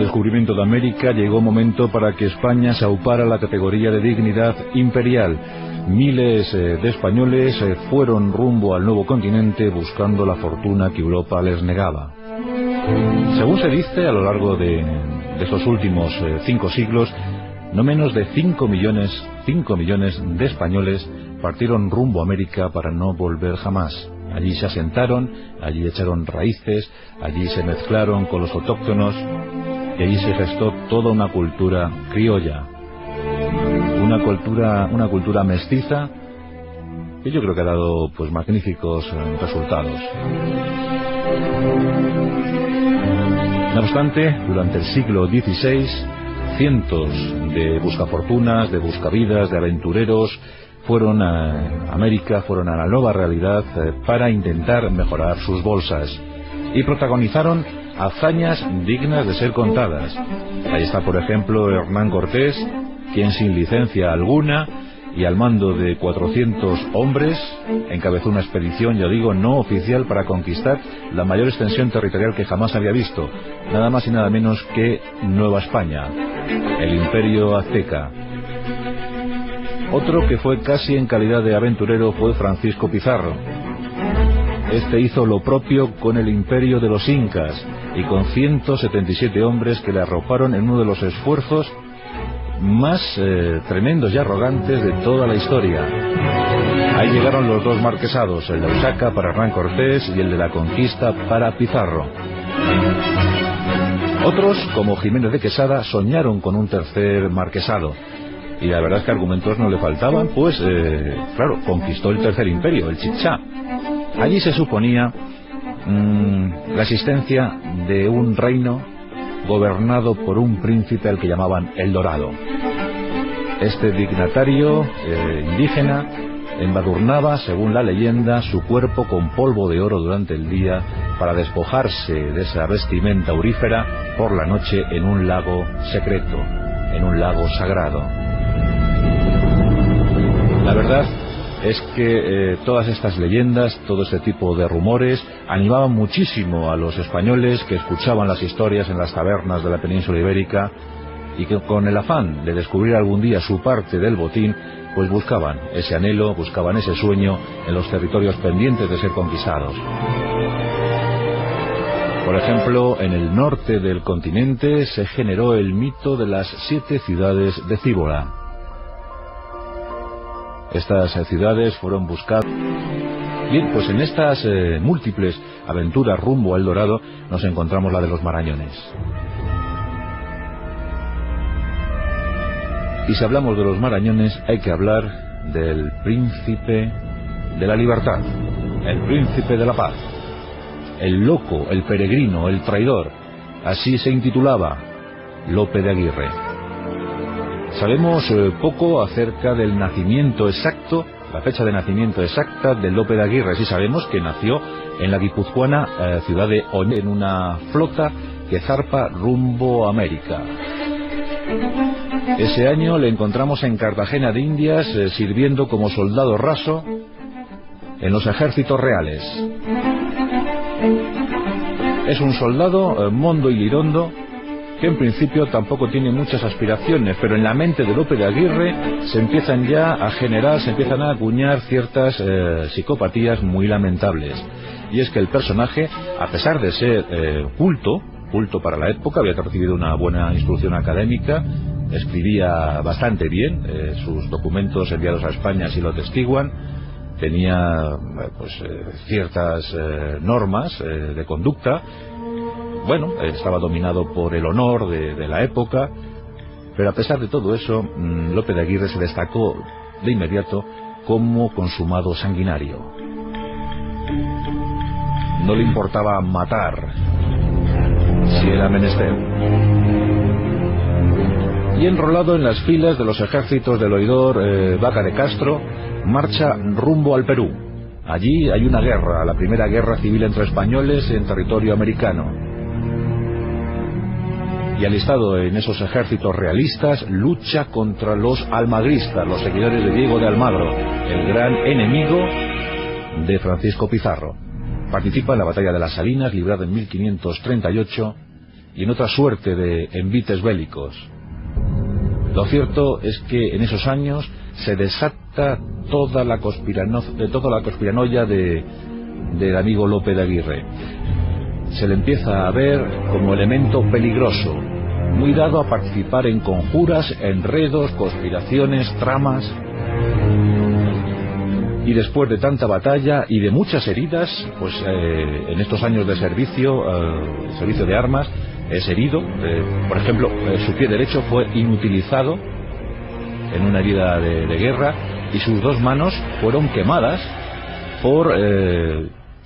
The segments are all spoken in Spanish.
descubrimiento de América llegó momento para que España se aupara la categoría de dignidad imperial. Miles de españoles fueron rumbo al nuevo continente buscando la fortuna que Europa les negaba. Según se dice, a lo largo de estos últimos 5 siglos, no menos de 5 millones de españoles partieron rumbo a América para no volver jamás. Allí se asentaron, allí echaron raíces, allí se mezclaron con los autóctonos y allí se gestó toda una cultura criolla, una cultura mestiza que yo creo que ha dado pues magníficos resultados. No obstante, durante el siglo XVI, cientos de buscafortunas, de buscavidas, de aventureros fueron a América, fueron a la nueva realidad para intentar mejorar sus bolsas y protagonizaron hazañas dignas de ser contadas. Ahí está, por ejemplo, Hernán Cortés, quien sin licencia alguna y al mando de 400 hombres encabezó una expedición, ya digo, no oficial para conquistar la mayor extensión territorial que jamás había visto, nada más y nada menos que Nueva España, el Imperio Azteca. Otro que fue casi en calidad de aventurero fue Francisco Pizarro. Este hizo lo propio con el imperio de los incas y con 177 hombres que le arroparon en uno de los esfuerzos más tremendos y arrogantes de toda la historia. Ahí llegaron los dos marquesados, el de Osaka para Hernán Cortés y el de la Conquista para Pizarro. Otros, como Jiménez de Quesada, soñaron con un tercer marquesado. Y la verdad es que argumentos no le faltaban, pues, claro, conquistó el tercer imperio, el Chichá. Allí se suponía la existencia de un reino gobernado por un príncipe al que llamaban El Dorado. Este dignatario indígena embadurnaba, según la leyenda, su cuerpo con polvo de oro durante el día para despojarse de esa vestimenta aurífera por la noche en un lago secreto, en un lago sagrado. La verdad es que todas estas leyendas, todo este tipo de rumores animaban muchísimo a los españoles que escuchaban las historias en las tabernas de la península ibérica y que con el afán de descubrir algún día su parte del botín, pues buscaban ese anhelo, buscaban ese sueño en los territorios pendientes de ser conquistados. Por ejemplo, en el norte del continente se generó el mito de las 7 ciudades de Cíbola. Estas ciudades fueron buscadas. Bien, pues en estas múltiples aventuras rumbo al Dorado nos encontramos la de los Marañones. Y si hablamos de los Marañones hay que hablar del príncipe de la libertad, el príncipe de la paz, el loco, el peregrino, el traidor. Así se intitulaba Lope de Aguirre. Sabemos poco acerca del nacimiento exacto, la fecha de nacimiento exacta de Lope de Aguirre. Sí sabemos que nació en la guipuzcoana ciudad de Oñate, en una flota que zarpa rumbo a América. Ese año le encontramos en Cartagena de Indias sirviendo como soldado raso en los ejércitos reales. Es un soldado mondo y lirondo que en principio tampoco tiene muchas aspiraciones, pero en la mente de Lope de Aguirre se empiezan ya a generar, se empiezan a acuñar ciertas psicopatías muy lamentables. Y es que el personaje, a pesar de ser culto para la época, había recibido una buena instrucción académica, escribía bastante bien, sus documentos enviados a España así lo atestiguan, tenía ciertas normas de conducta. Bueno, estaba dominado por el honor de la época, pero a pesar de todo eso, Lope de Aguirre se destacó de inmediato como consumado sanguinario. No le importaba matar si era menester. Y enrolado en las filas de los ejércitos del oidor Vaca de Castro, marcha rumbo al Perú. Allí hay una guerra, la primera guerra civil entre españoles en territorio americano. Y alistado en esos ejércitos realistas, lucha contra los almagristas, los seguidores de Diego de Almagro, el gran enemigo de Francisco Pizarro. Participa en la batalla de las Salinas, librada en 1538, y en otra suerte de envites bélicos. Lo cierto es que en esos años se desata toda la conspiranoia del amigo Lope de Aguirre. Se le empieza a ver como elemento peligroso, muy dado a participar en conjuras, enredos, conspiraciones, tramas. Y después de tanta batalla y de muchas heridas, pues en estos años de servicio de armas, es herido. Por ejemplo, su pie derecho fue inutilizado en una herida de guerra, y sus dos manos fueron quemadas por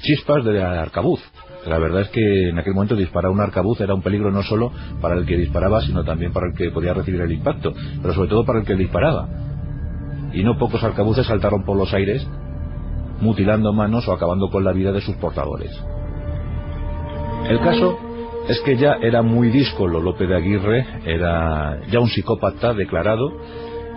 chispas de arcabuz. La verdad es que en aquel momento disparar un arcabuz era un peligro no solo para el que disparaba, sino también para el que podía recibir el impacto, pero sobre todo para el que disparaba. Y no pocos arcabuces saltaron por los aires, mutilando manos o acabando con la vida de sus portadores. El caso es que ya era muy díscolo Lope de Aguirre, era ya un psicópata declarado,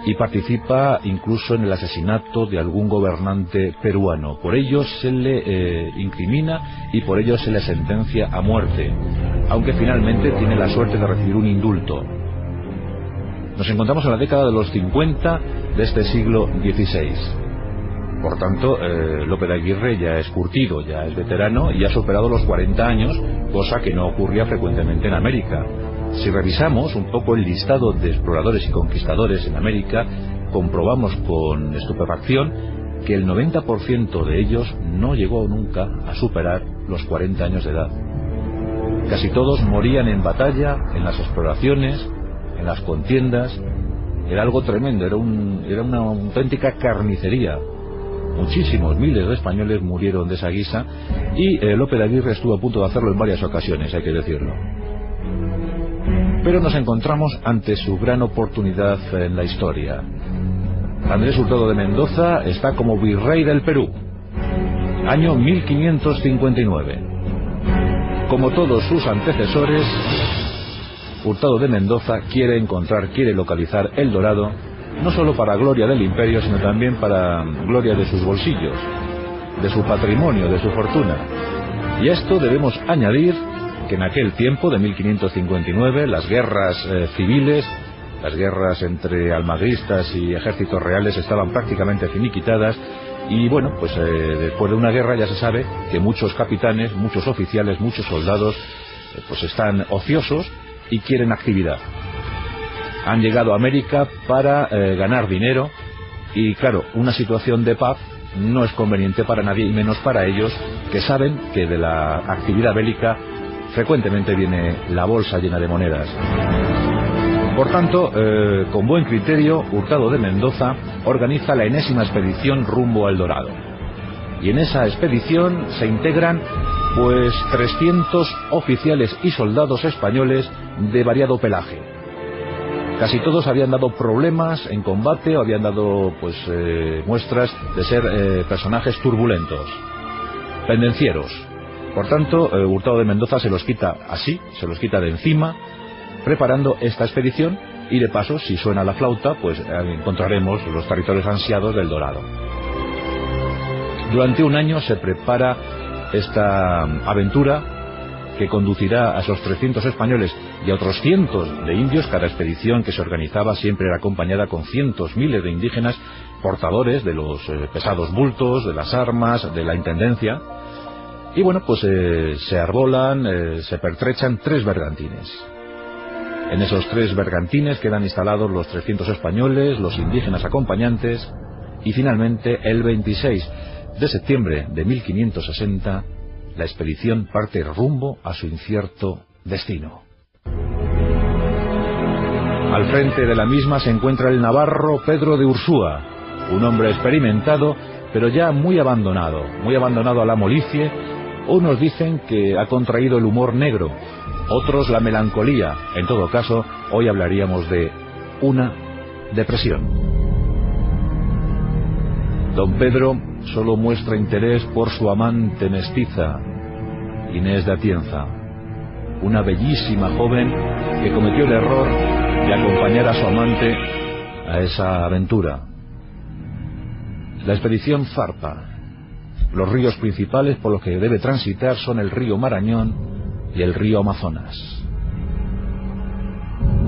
y participa incluso en el asesinato de algún gobernante peruano. Por ello se le incrimina y por ello se le sentencia a muerte, aunque finalmente tiene la suerte de recibir un indulto. Nos encontramos en la década de los 50 de este siglo XVI. Por tanto, Lope de Aguirre ya es curtido, ya es veterano y ha superado los 40 años, cosa que no ocurría frecuentemente en América. Si revisamos un poco el listado de exploradores y conquistadores en América, comprobamos con estupefacción que el 90% de ellos no llegó nunca a superar los 40 años de edad. Casi todos morían en batalla, en las exploraciones, en las contiendas. Era algo tremendo, era una auténtica carnicería. Muchísimos, miles de españoles murieron de esa guisa, y Lope de Aguirre estuvo a punto de hacerlo en varias ocasiones, hay que decirlo. Pero nos encontramos ante su gran oportunidad en la historia. Andrés Hurtado de Mendoza está como virrey del Perú, año 1559. Como todos sus antecesores, Hurtado de Mendoza quiere localizar El Dorado, no solo para gloria del imperio, sino también para gloria de sus bolsillos, de su patrimonio, de su fortuna. Y a esto debemos añadir que en aquel tiempo de 1559 las guerras civiles, las guerras entre almagristas y ejércitos reales estaban prácticamente finiquitadas, y bueno, pues después de una guerra ya se sabe que muchos capitanes, muchos oficiales, muchos soldados pues están ociosos y quieren actividad. Han llegado a América para ganar dinero, y claro, una situación de paz no es conveniente para nadie, y menos para ellos, que saben que de la actividad bélica frecuentemente viene la bolsa llena de monedas. Por tanto, con buen criterio, Hurtado de Mendoza organiza la enésima expedición rumbo al Dorado. Y en esa expedición se integran pues 300 oficiales y soldados españoles de variado pelaje. Casi todos habían dado problemas en combate o habían dado pues muestras de ser personajes turbulentos, pendencieros. Por tanto, Hurtado de Mendoza se los quita así, se los quita de encima, preparando esta expedición, y de paso, si suena la flauta, pues encontraremos los territorios ansiados del Dorado. Durante un año se prepara esta aventura que conducirá a esos 300 españoles y a otros cientos de indios. Cada expedición que se organizaba siempre era acompañada con cientos, miles de indígenas portadores de los pesados bultos, de las armas, de la intendencia. Y bueno, pues se arbolan, se pertrechan 3 bergantines. En esos 3 bergantines quedan instalados los 300 españoles, los indígenas acompañantes, y finalmente el 26 de septiembre de 1560 la expedición parte rumbo a su incierto destino. Al frente de la misma se encuentra el navarro Pedro de Ursúa, un hombre experimentado, pero ya muy abandonado a la molicie. Unos dicen que ha contraído el humor negro, otros la melancolía. En todo caso, hoy hablaríamos de una depresión. Don Pedro solo muestra interés por su amante mestiza, Inés de Atienza, una bellísima joven que cometió el error de acompañar a su amante a esa aventura. La expedición zarpa. Los ríos principales por los que debe transitar son el río Marañón y el río Amazonas.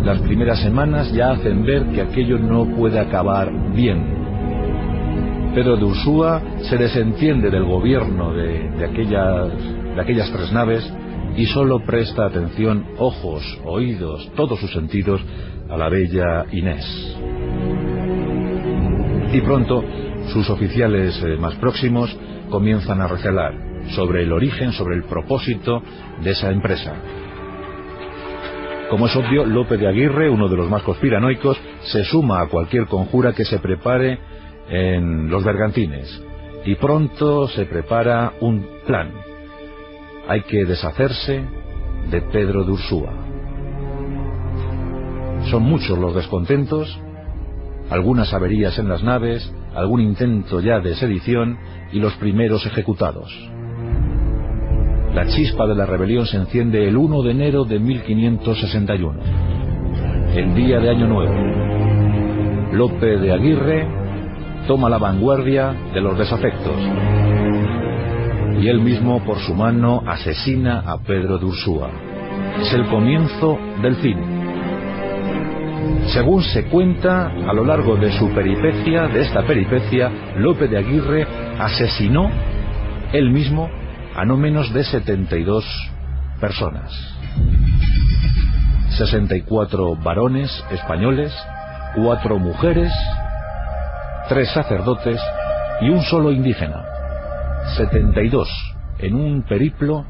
las primeras semanas ya hacen ver que aquello no puede acabar bien. Pedro de Ursúa se desentiende del gobierno de aquellas tres naves y solo presta atención, ojos, oídos, todos sus sentidos, a la bella Inés. Y pronto sus oficiales más próximos comienzan a recelar sobre el origen, sobre el propósito de esa empresa. Como es obvio, Lope de Aguirre, uno de los más conspiranoicos, se suma a cualquier conjura que se prepare en los bergantines, y pronto se prepara un plan. Hay que deshacerse de Pedro de Ursúa. Son muchos los descontentos, algunas averías en las naves, algún intento ya de sedición y los primeros ejecutados. La chispa de la rebelión se enciende el 1 de enero de 1561, el día de Año Nuevo. Lope de Aguirre toma la vanguardia de los desafectos y él mismo por su mano asesina a Pedro de Ursúa. Es el comienzo del fin. Según se cuenta, a lo largo de su peripecia, de esta peripecia, Lope de Aguirre asesinó él mismo a no menos de 72 personas. 64 varones españoles, 4 mujeres, 3 sacerdotes y un solo indígena. 72 en un periplo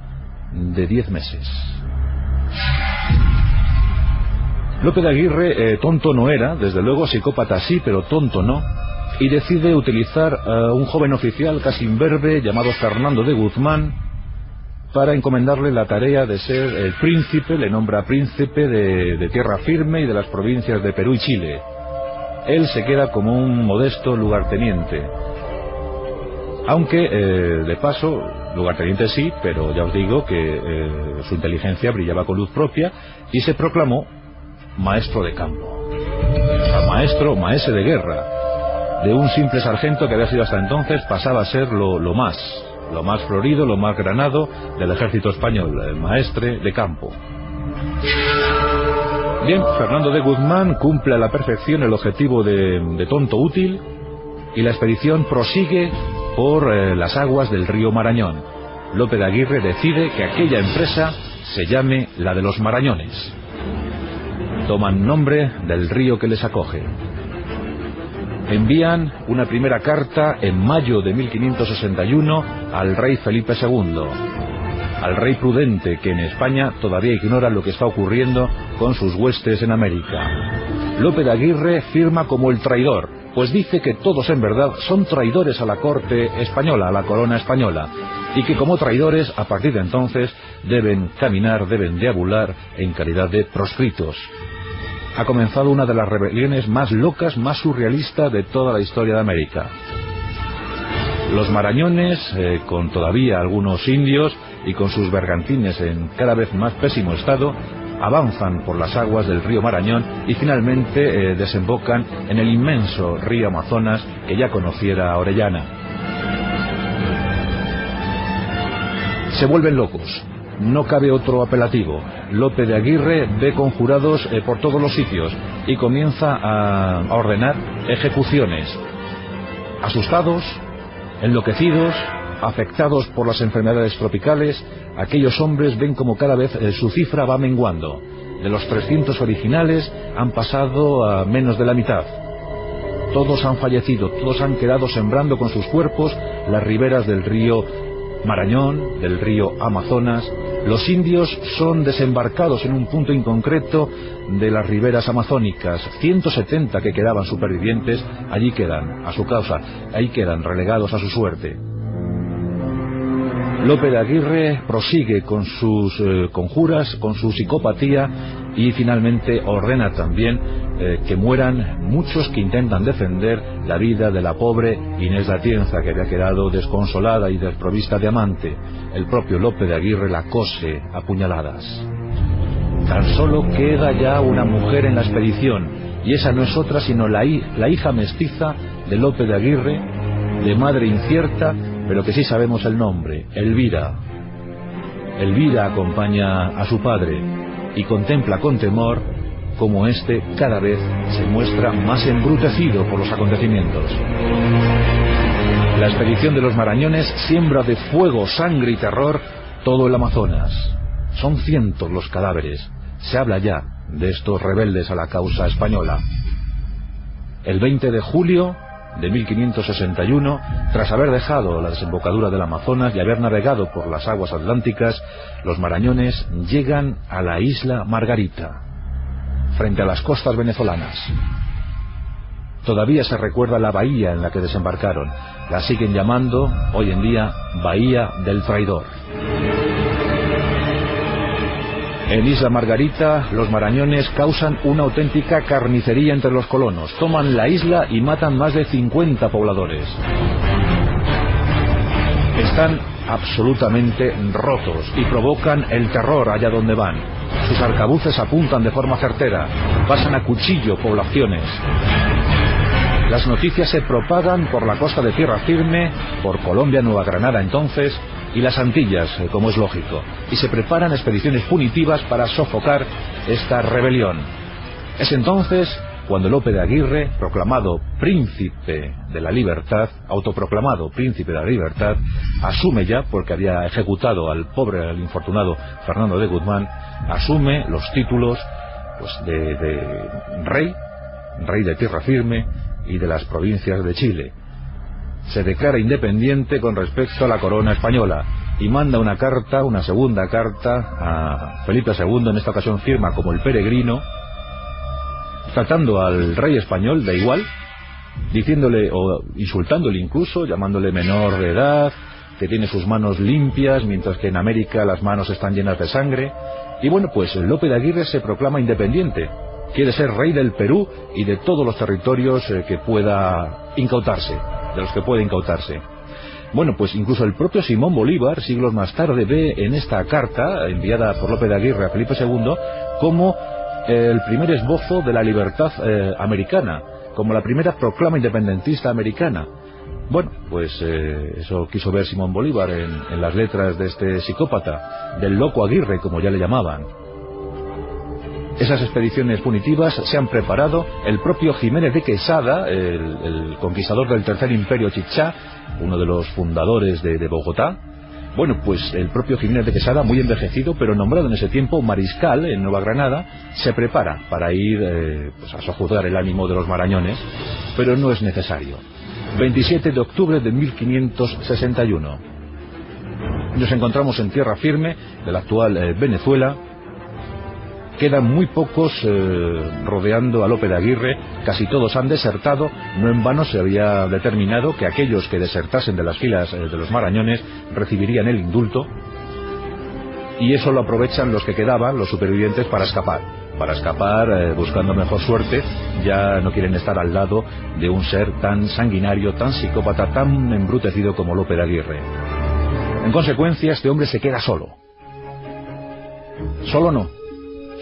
de 10 meses. Lope de Aguirre tonto no era, desde luego psicópata sí, pero tonto no, y decide utilizar a un joven oficial casi imberbe llamado Fernando de Guzmán para encomendarle la tarea de ser el príncipe, le nombra príncipe de tierra firme y de las provincias de Perú y Chile. Él se queda como un modesto lugarteniente, aunque de paso, lugarteniente sí, pero ya os digo que su inteligencia brillaba con luz propia y se proclamó maestro de campo, maese de guerra. De un simple sargento que había sido hasta entonces pasaba a ser lo más florido, lo más granado del ejército español, el maestre de campo. Bien, Fernando de Guzmán cumple a la perfección el objetivo de tonto útil y la expedición prosigue por las aguas del río Marañón. Lope de Aguirre decide que aquella empresa se llame la de los Marañones. Toman nombre del río que les acoge. Envían una primera carta en mayo de 1561 al rey Felipe II, al rey prudente que en España todavía ignora lo que está ocurriendo con sus huestes en América. Lope de Aguirre firma como el traidor, pues dice que todos en verdad son traidores a la corte española, a la corona española, y que como traidores a partir de entonces deben caminar, deben deambular en calidad de proscritos. Ha comenzado una de las rebeliones más locas, más surrealistas de toda la historia de América. Los Marañones, con todavía algunos indios y con sus bergantines en cada vez más pésimo estado, avanzan por las aguas del río Marañón y finalmente desembocan en el inmenso río Amazonas que ya conociera Orellana. Se vuelven locos. No cabe otro apelativo. Lope de Aguirre ve conjurados por todos los sitios y comienza a ordenar ejecuciones. Asustados, enloquecidos, afectados por las enfermedades tropicales, aquellos hombres ven como cada vez su cifra va menguando. De los 300 originales han pasado a menos de la mitad. Todos han fallecido, todos han quedado sembrando con sus cuerpos las riberas del río Marañón, del río Amazonas. Los indios son desembarcados en un punto inconcreto de las riberas amazónicas. 170 que quedaban supervivientes, allí quedan, a su causa, ahí quedan relegados a su suerte. Lope de Aguirre prosigue con sus conjuras, con su psicopatía y finalmente ordena también que mueran muchos que intentan defender la vida de la pobre Inés de Atienza, que había quedado desconsolada y desprovista de amante. El propio Lope de Aguirre la cose a puñaladas. Tan solo queda ya una mujer en la expedición, y esa no es otra sino la hija mestiza de Lope de Aguirre, de madre incierta, pero que sí sabemos el nombre, Elvira. Elvira acompaña a su padre y contempla con temor cómo este cada vez se muestra más embrutecido por los acontecimientos. La expedición de los Marañones siembra de fuego, sangre y terror todo el Amazonas. Son cientos los cadáveres. Se habla ya de estos rebeldes a la causa española. El 20 de julio de 1561, tras haber dejado la desembocadura del Amazonas y haber navegado por las aguas atlánticas, los Marañones llegan a la isla Margarita, frente a las costas venezolanas. Todavía se recuerda la bahía en la que desembarcaron. La siguen llamando hoy en día Bahía del Traidor. En Isla Margarita, los Marañones causan una auténtica carnicería entre los colonos. Toman la isla y matan más de 50 pobladores. Están absolutamente rotos y provocan el terror allá donde van. Sus arcabuces apuntan de forma certera, pasan a cuchillo poblaciones. Las noticias se propagan por la costa de tierra firme, por Colombia, Nueva Granada entonces, y las Antillas, como es lógico, y se preparan expediciones punitivas para sofocar esta rebelión. Es entonces cuando Lope de Aguirre, proclamado príncipe de la libertad, autoproclamado príncipe de la libertad, asume ya, porque había ejecutado al pobre, al infortunado Fernando de Guzmán, asume los títulos pues de rey de tierra firme y de las provincias de Chile. Se declara independiente con respecto a la corona española y manda una carta, una segunda carta a Felipe II, en esta ocasión firma como el peregrino, tratando al rey español de igual, diciéndole o insultándole incluso, llamándole menor de edad, que tiene sus manos limpias, mientras que en América las manos están llenas de sangre. Y bueno, pues Lope de Aguirre se proclama independiente, quiere ser rey del Perú y de todos los territorios que pueda incautarse, de los que puede incautarse. Bueno, pues incluso el propio Simón Bolívar, siglos más tarde, ve en esta carta enviada por Lope de Aguirre a Felipe II como el primer esbozo de la libertad americana, como la primera proclama independentista americana. Bueno, pues eso quiso ver Simón Bolívar en las letras de este psicópata, del loco Aguirre, como ya le llamaban. Esas expediciones punitivas se han preparado. El propio Jiménez de Quesada, el conquistador del Tercer Imperio Chichá, uno de los fundadores de Bogotá. Bueno, pues el propio Jiménez de Quesada, muy envejecido, pero nombrado en ese tiempo mariscal en Nueva Granada, se prepara para ir pues a sojuzgar el ánimo de los Marañones, pero no es necesario. 27 de octubre de 1561. Nos encontramos en tierra firme de la actual Venezuela. Quedan muy pocos rodeando a Lope de Aguirre, casi todos han desertado. No en vano se había determinado que aquellos que desertasen de las filas de los Marañones recibirían el indulto, y eso lo aprovechan los que quedaban, los supervivientes, para escapar buscando mejor suerte. Ya no quieren estar al lado de un ser tan sanguinario, tan psicópata, tan embrutecido como Lope de Aguirre. En consecuencia, este hombre se queda solo. Solo no.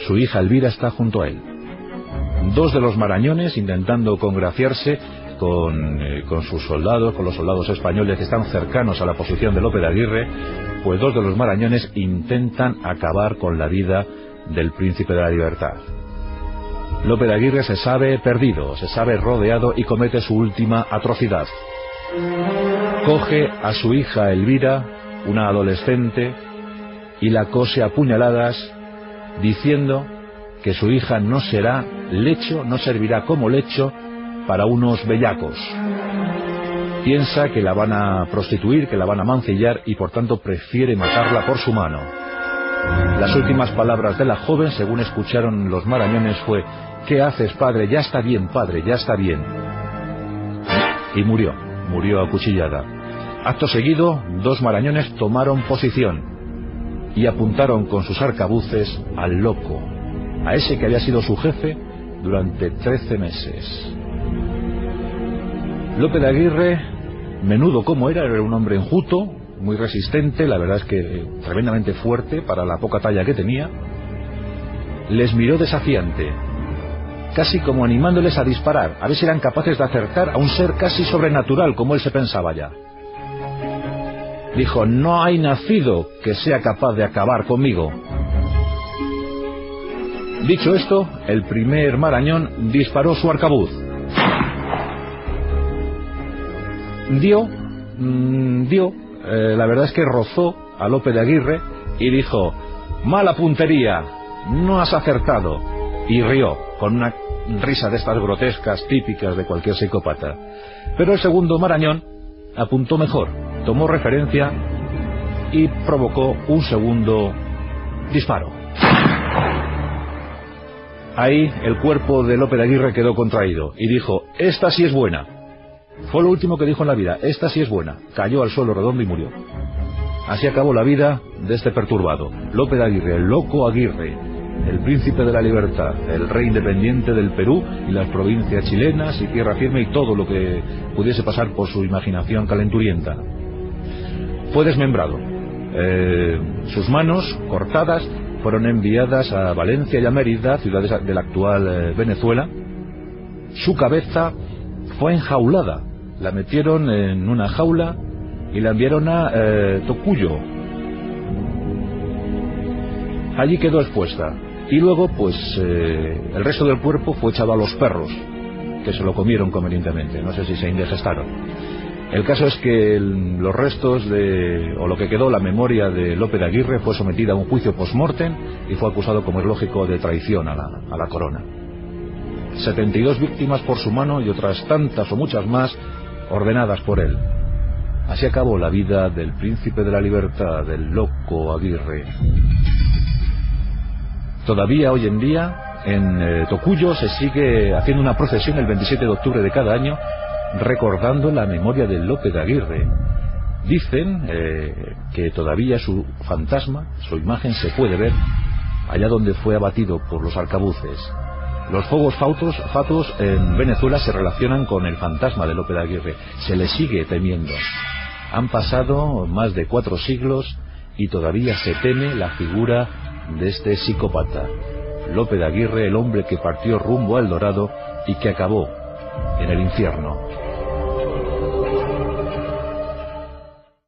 Su hija Elvira está junto a él. Dos de los Marañones, intentando congraciarse con sus soldados, con los soldados españoles que están cercanos a la posición de Lope de Aguirre, pues dos de los Marañones intentan acabar con la vida del príncipe de la libertad. Lope de Aguirre se sabe perdido, se sabe rodeado y comete su última atrocidad. Coge a su hija Elvira, una adolescente, y la cose a puñaladas, diciendo que su hija no será lecho, no servirá como lecho para unos bellacos. Piensa que la van a prostituir, que la van a mancillar, y por tanto prefiere matarla por su mano. Las últimas palabras de la joven, según escucharon los Marañones, fue: ¿qué haces, padre? Ya está bien, padre, ya está bien. Y murió acuchillada. Acto seguido, dos Marañones tomaron posición y apuntaron con sus arcabuces al loco, a ese que había sido su jefe durante 13 meses. Lope de Aguirre, menudo como era un hombre enjuto, muy resistente, la verdad es que tremendamente fuerte para la poca talla que tenía. Les miró desafiante, casi como animándoles a disparar, a ver si eran capaces de acertar a un ser casi sobrenatural, como él se pensaba ya. Dijo: no hay nacido que sea capaz de acabar conmigo. Dicho esto, el primer Marañón disparó su arcabuz. La verdad es que rozó a Lope de Aguirre y dijo: mala puntería, no has acertado. Y rió, con una risa de estas grotescas típicas de cualquier psicópata. Pero el segundo Marañón apuntó mejor, tomó referencia y provocó un segundo disparo. Ahí el cuerpo de Lope de Aguirre quedó contraído y dijo: esta sí es buena. Fue lo último que dijo en la vida: esta sí es buena. Cayó al suelo redondo y murió. Así acabó la vida de este perturbado, Lope de Aguirre, el loco Aguirre, el príncipe de la libertad, el rey independiente del Perú y las provincias chilenas y tierra firme y todo lo que pudiese pasar por su imaginación calenturienta. Fue desmembrado. Sus manos, cortadas, fueron enviadas a Valencia y a Mérida, ciudades de la actual Venezuela. Su cabeza fue enjaulada. La metieron en una jaula y la enviaron a Tocuyo. Allí quedó expuesta. Y luego, pues, el resto del cuerpo fue echado a los perros, que se lo comieron convenientemente. No sé si se indigestaron. El caso es que los restos o lo que quedó, la memoria de Lope de Aguirre, fue sometida a un juicio post-mortem y fue acusado, como es lógico, de traición a la corona. 72 víctimas por su mano y otras tantas o muchas más ordenadas por él. Así acabó la vida del príncipe de la libertad, del loco Aguirre. Todavía hoy en día en Tocuyo se sigue haciendo una procesión el 27 de octubre de cada año recordando la memoria de Lope de Aguirre. Dicen que todavía su fantasma, su imagen, se puede ver allá donde fue abatido por los arcabuces. Los fuegos fatuos en Venezuela se relacionan con el fantasma de Lope de Aguirre. Se le sigue temiendo. Han pasado más de 4 siglos y todavía se teme la figura de este psicópata, Lope de Aguirre, el hombre que partió rumbo al Dorado y que acabó en el infierno.